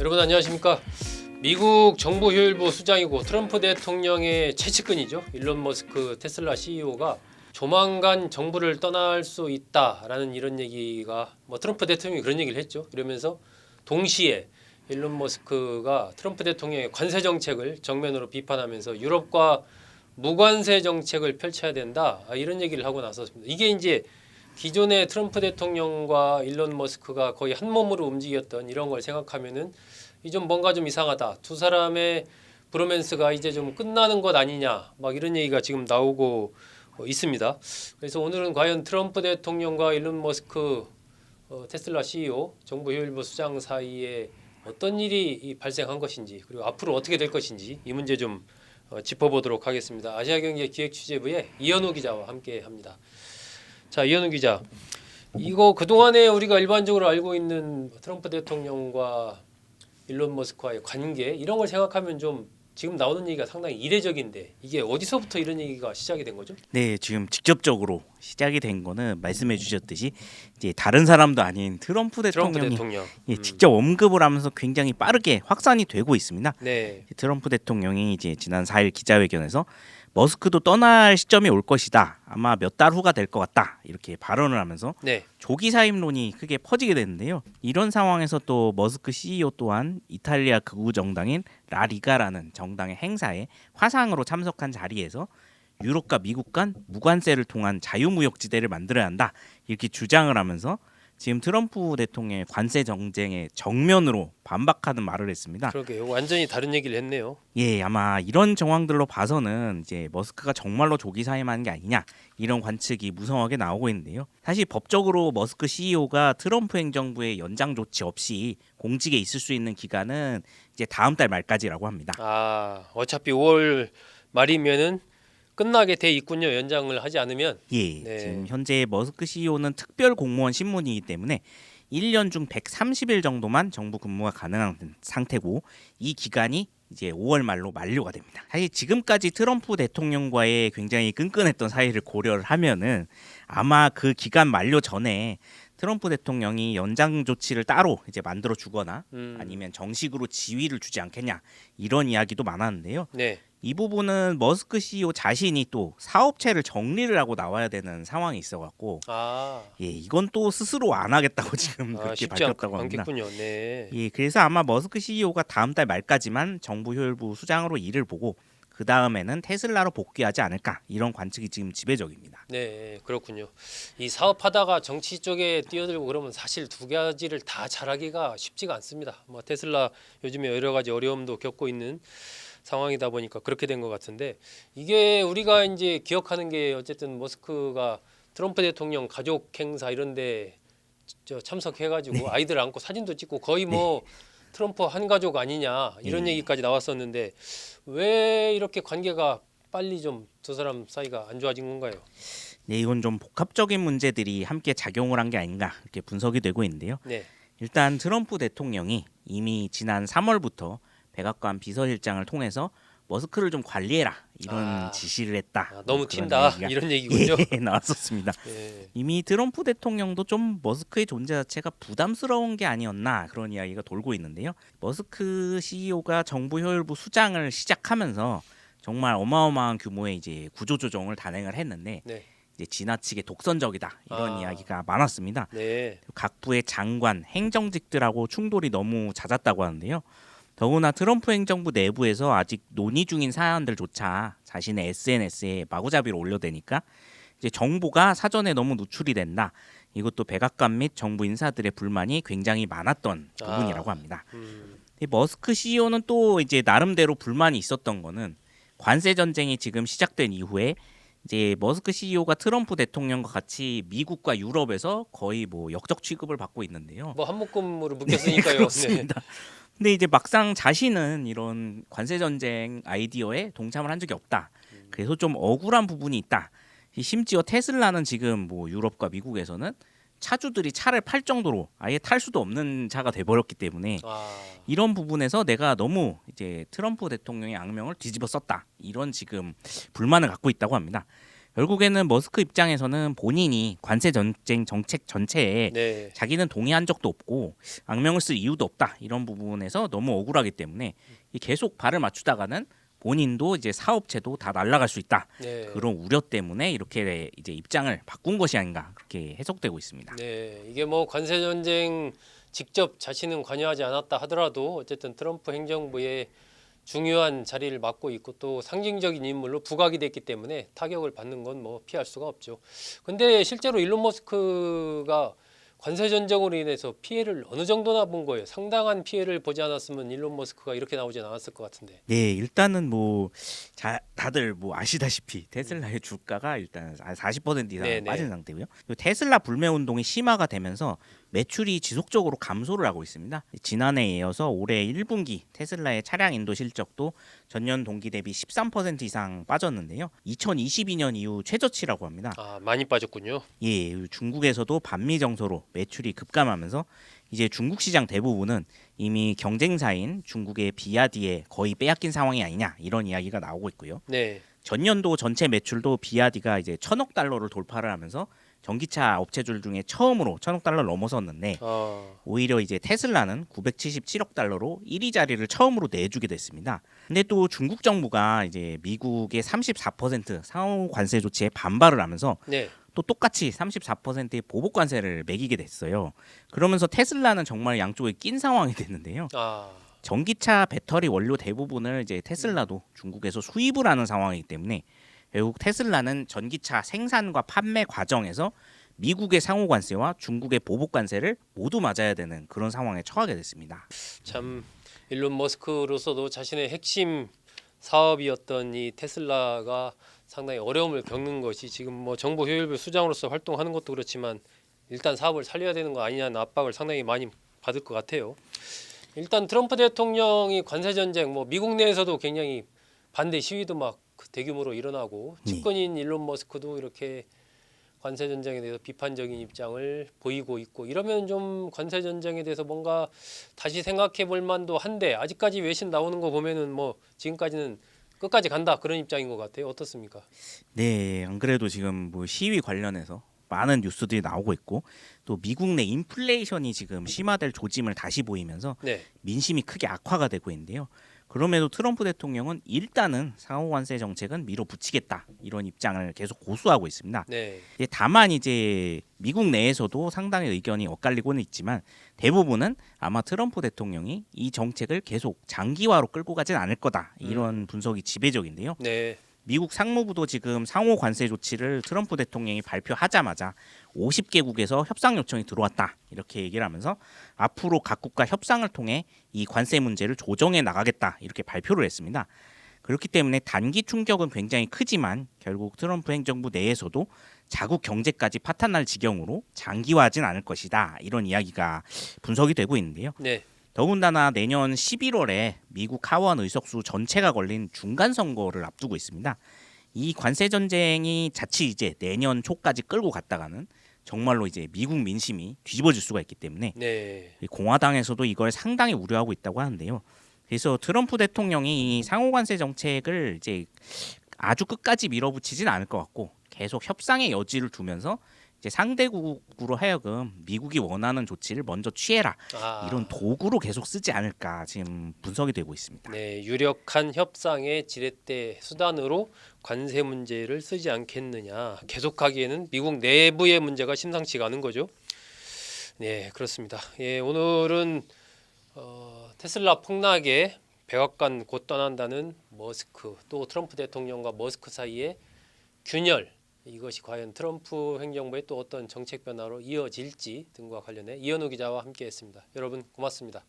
여러분 안녕하십니까. 미국 정보효율부 수장이고 트럼프 대통령의 최측근이죠. 일론 머스크 테슬라 CEO가 조만간 정부를 떠날 수 있다라는 이런 얘기가 트럼프 대통령이 그런 얘기를 했죠. 이러면서 동시에 일론 머스크가 트럼프 대통령의 관세 정책을 정면으로 비판하면서 유럽과 무관세 정책을 펼쳐야 된다 이런 얘기를 하고 나섰습니다. 이게 이제 기존의 트럼프 대통령과 일론 머스크가 거의 한 몸으로 움직였던 이런 걸 생각하면은 이 좀 뭔가 좀 이상하다. 두 사람의 브로맨스가 이제 좀 끝나는 것 아니냐. 막 이런 얘기가 지금 나오고 있습니다. 그래서 오늘은 과연 트럼프 대통령과 일론 머스크 테슬라 CEO 정보효율부 수장 사이에 어떤 일이 발생한 것인지 그리고 앞으로 어떻게 될 것인지 이 문제 좀 짚어보도록 하겠습니다. 아시아경제 기획취재부의 이현우 기자와 함께합니다. 자, 이현우 기자, 이거 그동안에 우리가 일반적으로 알고 있는 트럼프 대통령과 일론 머스크와의 관계 이런 걸 생각하면 좀 지금 나오는 얘기가 상당히 이례적인데 이게 어디서부터 이런 얘기가 시작이 된 거죠? 네, 지금 직접적으로 시작이 된 거는 말씀해 주셨듯이 이제 다른 사람도 아닌 트럼프 대통령이 대통령. 직접 언급을 하면서 굉장히 빠르게 확산이 되고 있습니다. 네. 트럼프 대통령이 이제 지난 4일 기자회견에서 머스크도 떠날 시점이 올 것이다. 아마 몇 달 후가 될 것 같다. 이렇게 발언을 하면서 네. 조기 사임론이 크게 퍼지게 됐는데요. 이런 상황에서 또 머스크 CEO 또한 이탈리아 극우 정당인 라리가라는 정당의 행사에 화상으로 참석한 자리에서 유럽과 미국 간 무관세를 통한 자유무역지대를 만들어야 한다. 이렇게 주장을 하면서 지금 트럼프 대통령의 관세 정쟁에 정면으로 반박하는 말을 했습니다. 그러게요. 완전히 다른 얘기를 했네요. 예, 아마 이런 정황들로 봐서는 이제 머스크가 정말로 조기 사임하는 게 아니냐 이런 관측이 무성하게 나오고 있는데요. 사실 법적으로 머스크 CEO가 트럼프 행정부의 연장 조치 없이 공직에 있을 수 있는 기간은 이제 다음 달 말까지라고 합니다. 아, 어차피 5월 말이면은 끝나게 돼 있군요. 연장을 하지 않으면. 예, 네. 지금 현재 머스크 CEO는 특별 공무원 신분이기 때문에 1년 중 130일 정도만 정부 근무가 가능한 상태고 이 기간이 이제 5월 말로 만료가 됩니다. 사실 지금까지 트럼프 대통령과의 굉장히 끈끈했던 사이를 고려를 하면은 아마 그 기간 만료 전에 트럼프 대통령이 연장 조치를 따로 이제 만들어 주거나 아니면 정식으로 지위를 주지 않겠냐 이런 이야기도 많았는데요. 네. 이 부분은 머스크 CEO 자신이 또 사업체를 정리를 하고 나와야 되는 상황이 있어갖고 아, 예, 이건 또 스스로 안 하겠다고 지금 그렇게 쉽지 밝혔다고 합니다. 않겠군요. 네. 예, 그래서 아마 머스크 CEO가 다음 달 말까지만 정부효율부 수장으로 일을 보고 그 다음에는 테슬라로 복귀하지 않을까 이런 관측이 지금 지배적입니다. 네, 그렇군요. 이 사업하다가 정치 쪽에 뛰어들고 그러면 사실 두 가지를 다 잘하기가 쉽지가 않습니다. 테슬라 요즘에 여러 가지 어려움도 겪고 있는 상황이다 보니까 그렇게 된 것 같은데 이게 우리가 이제 기억하는 게 어쨌든 머스크가 트럼프 대통령 가족 행사 이런데 참석해가지고 아이들 안고 사진도 찍고 거의 트럼프 한 가족 아니냐 이런 얘기까지 나왔었는데 왜 이렇게 관계가 빨리 좀 두 사람 사이가 안 좋아진 건가요? 네, 이건 좀 복합적인 문제들이 함께 작용을 한 게 아닌가 이렇게 분석이 되고 있는데요. 네. 일단 트럼프 대통령이 이미 지난 3월부터 백악관 비서실장을 통해서 머스크를 좀 관리해라 이런 지시를 했다. 너무 그런 튄다 얘기가 이런 얘기군요. 예, 나왔었습니다. 예. 이미 트럼프 대통령도 좀 머스크의 존재 자체가 부담스러운 게 아니었나 그런 이야기가 돌고 있는데요. 머스크 CEO가 정부효율부 수장을 시작하면서 정말 어마어마한 규모의 이제 구조조정을 단행을 했는데 네. 이제 지나치게 독선적이다 이런 이야기가 많았습니다. 네. 각 부의 장관, 행정직들하고 충돌이 너무 잦았다고 하는데요. 더구나 트럼프 행정부 내부에서 아직 논의 중인 사안들조차 자신의 SNS에 마구잡이로 올려대니까 이제 정보가 사전에 너무 노출이 된다. 이것도 백악관 및 정부 인사들의 불만이 굉장히 많았던 부분이라고 합니다. 머스크 CEO는 또 이제 나름대로 불만이 있었던 거는 관세 전쟁이 지금 시작된 이후에 이제 머스크 CEO가 트럼프 대통령과 같이 미국과 유럽에서 거의 역적 취급을 받고 있는데요. 한 묶음으로 묶였으니까요. 네, 그렇습니다. 근데 이제 막상 자신은 이런 관세 전쟁 아이디어에 동참을 한 적이 없다. 그래서 좀 억울한 부분이 있다. 심지어 테슬라는 지금 유럽과 미국에서는 차주들이 차를 팔 정도로 아예 탈 수도 없는 차가 돼버렸기 때문에 이런 부분에서 내가 너무 이제 트럼프 대통령의 악명을 뒤집어 썼다 이런 지금 불만을 갖고 있다고 합니다. 결국에는 머스크 입장에서는 본인이 관세 전쟁 정책 전체에 네. 자기는 동의한 적도 없고 악명을 쓸 이유도 없다 이런 부분에서 너무 억울하기 때문에 계속 발을 맞추다가는 본인도 이제 사업체도 다 날아갈 수 있다 네. 그런 우려 때문에 이렇게 이제 입장을 바꾼 것이 아닌가 그렇게 해석되고 있습니다. 네, 이게 뭐 관세 전쟁 직접 자신은 관여하지 않았다 하더라도 어쨌든 트럼프 행정부의 중요한 자리를 맡고 있고 또 상징적인 인물로 부각이 됐기 때문에 타격을 받는 건 뭐 피할 수가 없죠. 근데 실제로 일론 머스크가 관세 전쟁으로 인해서 피해를 어느 정도나 본 거예요. 상당한 피해를 보지 않았으면 일론 머스크가 이렇게 나오진 않았을 것 같은데. 네, 일단은 뭐 다들 뭐 아시다시피 테슬라의 주가가 일단 40% 이상 네네. 빠진 상태고요. 그리고 테슬라 불매 운동이 심화가 되면서 매출이 지속적으로 감소를 하고 있습니다. 지난해에 이어서 올해 1분기 테슬라의 차량 인도 실적도 전년 동기 대비 13% 이상 빠졌는데요. 2022년 이후 최저치라고 합니다. 아, 많이 빠졌군요. 예, 중국에서도 반미 정서로 매출이 급감하면서 이제 중국 시장 대부분은 이미 경쟁사인 중국의 비아디에 거의 빼앗긴 상황이 아니냐 이런 이야기가 나오고 있고요. 네. 전년도 전체 매출도 비아디가 이제 1,000억 달러를 돌파를 하면서 전기차 업체들 중에 처음으로 1,000억 달러를 넘어섰는데 오히려 이제 테슬라는 977억 달러로 1위 자리를 처음으로 내주게 됐습니다. 근데 또 중국 정부가 이제 미국의 34% 상호 관세 조치에 반발을 하면서 네. 또 똑같이 34%의 보복 관세를 매기게 됐어요. 그러면서 테슬라는 정말 양쪽에 낀 상황이 됐는데요. 아, 전기차 배터리 원료 대부분을 이제 테슬라도 중국에서 수입을 하는 상황이기 때문에 결국 테슬라는 전기차 생산과 판매 과정에서 미국의 상호 관세와 중국의 보복 관세를 모두 맞아야 되는 그런 상황에 처하게 됐습니다. 참 일론 머스크로서도 자신의 핵심 사업이었던 이 테슬라가 상당히 어려움을 겪는 것이 지금 뭐 정보 효율부 수장으로서 활동하는 것도 그렇지만 일단 사업을 살려야 되는 거 아니냐는 압박을 상당히 많이 받을 것 같아요. 일단 트럼프 대통령이 관세 전쟁 뭐 미국 내에서도 굉장히 반대 시위도 막 대규모로 일어나고 측근인 일론 머스크도 이렇게 관세 전쟁에 대해서 비판적인 입장을 보이고 있고 이러면 좀 관세 전쟁에 대해서 뭔가 다시 생각해 볼 만도 한데 아직까지 외신 나오는 거 보면은 뭐 지금까지는 끝까지 간다 그런 입장인 것 같아요. 어떻습니까? 네, 안 그래도 지금 뭐 시위 관련해서 많은 뉴스들이 나오고 있고 또 미국 내 인플레이션이 지금 심화될 조짐을 다시 보이면서 네. 민심이 크게 악화가 되고 있는데요. 그럼에도 트럼프 대통령은 일단은 상호 관세 정책은 밀어붙이겠다 이런 입장을 계속 고수하고 있습니다. 네. 다만 이제 미국 내에서도 상당히 의견이 엇갈리고는 있지만 대부분은 아마 트럼프 대통령이 이 정책을 계속 장기화로 끌고 가진 않을 거다 이런 분석이 지배적인데요. 네. 미국 상무부도 지금 상호 관세 조치를 트럼프 대통령이 발표하자마자 50개국에서 협상 요청이 들어왔다 이렇게 얘기를 하면서 앞으로 각국과 협상을 통해 이 관세 문제를 조정해 나가겠다 이렇게 발표를 했습니다. 그렇기 때문에 단기 충격은 굉장히 크지만 결국 트럼프 행정부 내에서도 자국 경제까지 파탄날 지경으로 장기화하진 않을 것이다 이런 이야기가 분석이 되고 있는데요. 네. 더군다나 내년 11월에 미국 하원 의석수 전체가 걸린 중간 선거를 앞두고 있습니다. 이 관세 전쟁이 자칫 이제 내년 초까지 끌고 갔다가는 정말로 이제 미국 민심이 뒤집어질 수가 있기 때문에 네. 공화당에서도 이걸 상당히 우려하고 있다고 하는데요. 그래서 트럼프 대통령이 이 상호 관세 정책을 이제 아주 끝까지 밀어붙이진 않을 것 같고 계속 협상의 여지를 두면서 이제 상대국으로 하여금 미국이 원하는 조치를 먼저 취해라 이런 도구로 계속 쓰지 않을까 지금 분석이 되고 있습니다. 네, 유력한 협상의 지렛대 수단으로 관세 문제를 쓰지 않겠느냐. 계속하기에는 미국 내부의 문제가 심상치가 않은 거죠. 네, 그렇습니다. 예, 오늘은 테슬라 폭락에 백악관 곧 떠난다는 머스크 또 트럼프 대통령과 머스크 사이의 균열 이것이 과연 트럼프 행정부의 또 어떤 정책 변화로 이어질지 등과 관련해 이현우 기자와 함께했습니다. 여러분 고맙습니다.